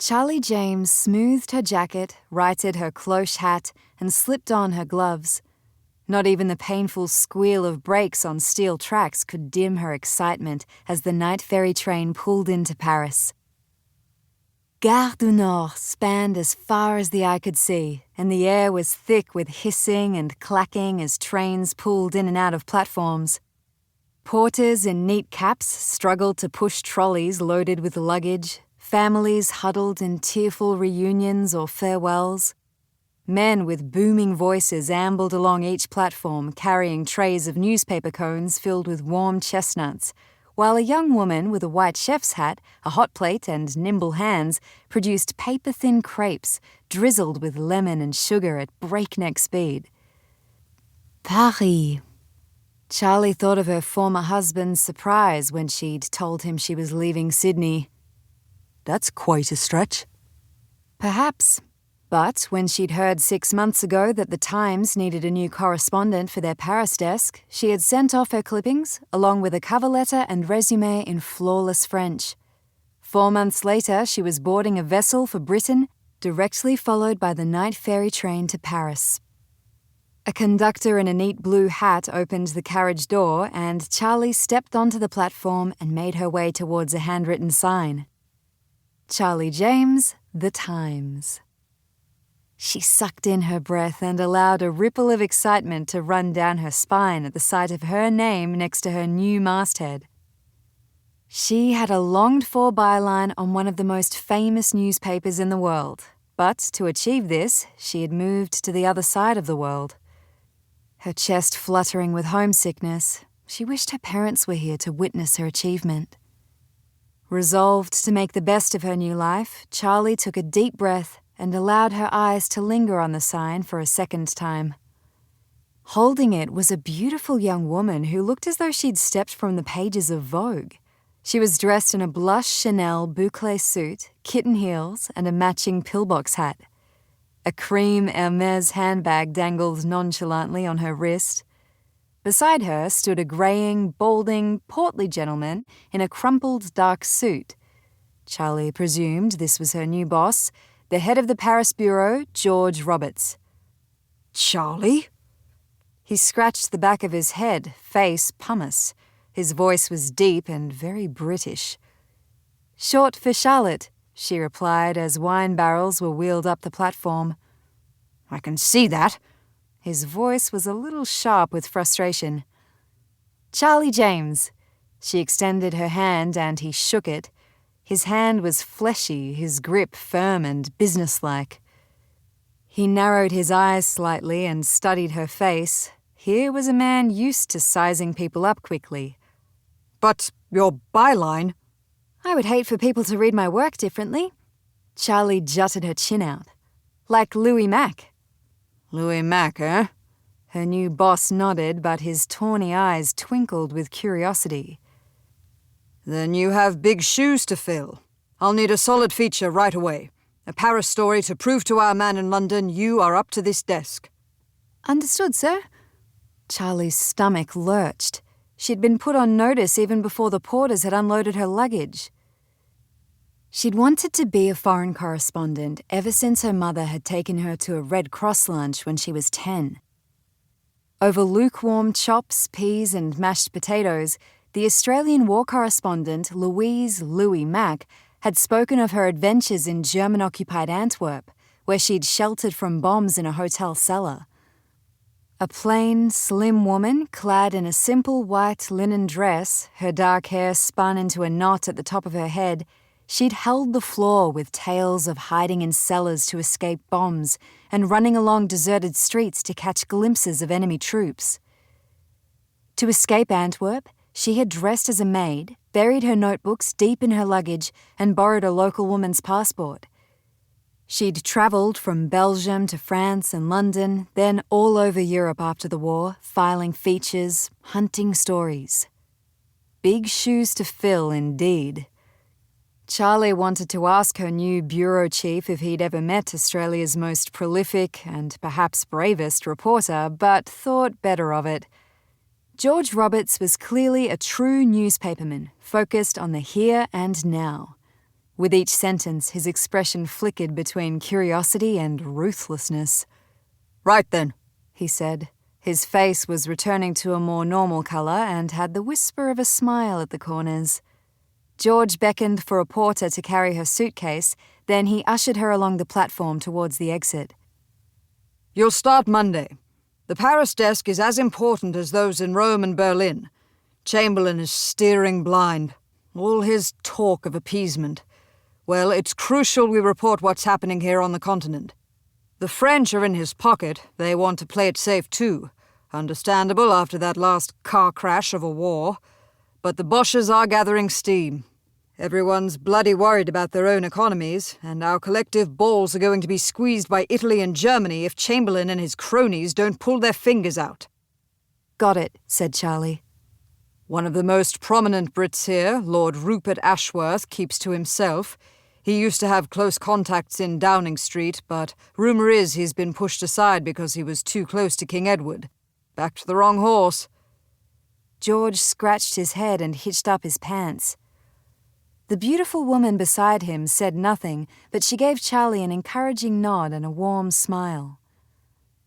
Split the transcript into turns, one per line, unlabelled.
Charlie James smoothed her jacket, righted her cloche hat, and slipped on her gloves. Not even the painful squeal of brakes on steel tracks could dim her excitement as the night ferry train pulled into Paris. Gare du Nord spanned as far as the eye could see, and the air was thick with hissing and clacking as trains pulled in and out of platforms. Porters in neat caps struggled to push trolleys loaded with luggage, families huddled in tearful reunions or farewells. Men with booming voices ambled along each platform carrying trays of newspaper cones filled with warm chestnuts, while a young woman with a white chef's hat, a hot plate and nimble hands produced paper-thin crepes drizzled with lemon and sugar at breakneck speed. Paris. Charlie thought of her former husband's surprise when she'd told him she was leaving Sydney.
That's quite a stretch.
Perhaps. But when she'd heard 6 months ago that the Times needed a new correspondent for their Paris desk, she had sent off her clippings, along with a cover letter and resume in flawless French. 4 months later, she was boarding a vessel for Britain, directly followed by the night ferry train to Paris. A conductor in a neat blue hat opened the carriage door, and Charlie stepped onto the platform and made her way towards a handwritten sign. Charlie James, The Times. She sucked in her breath and allowed a ripple of excitement to run down her spine at the sight of her name next to her new masthead. She had a longed-for byline on one of the most famous newspapers in the world, but to achieve this, she had moved to the other side of the world. Her chest fluttering with homesickness, she wished her parents were here to witness her achievement. Resolved to make the best of her new life, Charlie took a deep breath and allowed her eyes to linger on the sign for a second time. Holding it was a beautiful young woman who looked as though she'd stepped from the pages of Vogue. She was dressed in a blush Chanel boucle suit, kitten heels, and a matching pillbox hat. A cream Hermès handbag dangled nonchalantly on her wrist. Beside her stood a greying, balding, portly gentleman in a crumpled dark suit. Charlie presumed this was her new boss, the head of the Paris bureau, George Roberts.
Charlie?
He scratched the back of his head, face pumice. His voice was deep and very British. Short for Charlotte, she replied as wine barrels were wheeled up the platform.
I can see that.
His voice was a little sharp with frustration. Charlie James. She extended her hand and he shook it. His hand was fleshy, his grip firm and businesslike. He narrowed his eyes slightly and studied her face. Here was a man used to sizing people up quickly.
But your byline?
I would hate for people to read my work differently. Charlie jutted her chin out. Like Louis Mack.
Louis Mack, eh?
Her new boss nodded, but his tawny eyes twinkled with curiosity.
Then you have big shoes to fill. I'll need a solid feature right away. A Paris story to prove to our man in London you are up to this desk.
Understood, sir. Charlie's stomach lurched. She'd been put on notice even before the porters had unloaded her luggage. She'd wanted to be a foreign correspondent ever since her mother had taken her to a Red Cross lunch when she was 10. Over lukewarm chops, peas and mashed potatoes, the Australian war correspondent Louise Louis Mack had spoken of her adventures in German-occupied Antwerp, where she'd sheltered from bombs in a hotel cellar. A plain, slim woman clad in a simple white linen dress, her dark hair spun into a knot at the top of her head, she'd held the floor with tales of hiding in cellars to escape bombs and running along deserted streets to catch glimpses of enemy troops. To escape Antwerp, she had dressed as a maid, buried her notebooks deep in her luggage, and borrowed a local woman's passport. She'd travelled from Belgium to France and London, then all over Europe after the war, filing features, hunting stories. Big shoes to fill, indeed. Charlie wanted to ask her new bureau chief if he'd ever met Australia's most prolific and perhaps bravest reporter, but thought better of it. George Roberts was clearly a true newspaperman, focused on the here and now. With each sentence, his expression flickered between curiosity and ruthlessness.
"Right then,"
he said. His face was returning to a more normal colour and had the whisper of a smile at the corners. George beckoned for a porter to carry her suitcase, then he ushered her along the platform towards the exit.
"You'll start Monday. The Paris desk is as important as those in Rome and Berlin. Chamberlain is steering blind. All his talk of appeasement. Well, it's crucial we report what's happening here on the continent. The French are in his pocket. They want to play it safe too. Understandable after that last car crash of a war. But the Boches are gathering steam. Everyone's bloody worried about their own economies, and our collective balls are going to be squeezed by Italy and Germany if Chamberlain and his cronies don't pull their fingers out."
"Got it," said Charlie.
"One of the most prominent Brits here, Lord Rupert Ashworth, keeps to himself. He used to have close contacts in Downing Street, but rumour is he's been pushed aside because he was too close to King Edward. Backed the wrong horse."
George scratched his head and hitched up his pants. The beautiful woman beside him said nothing, but she gave Charlie an encouraging nod and a warm smile.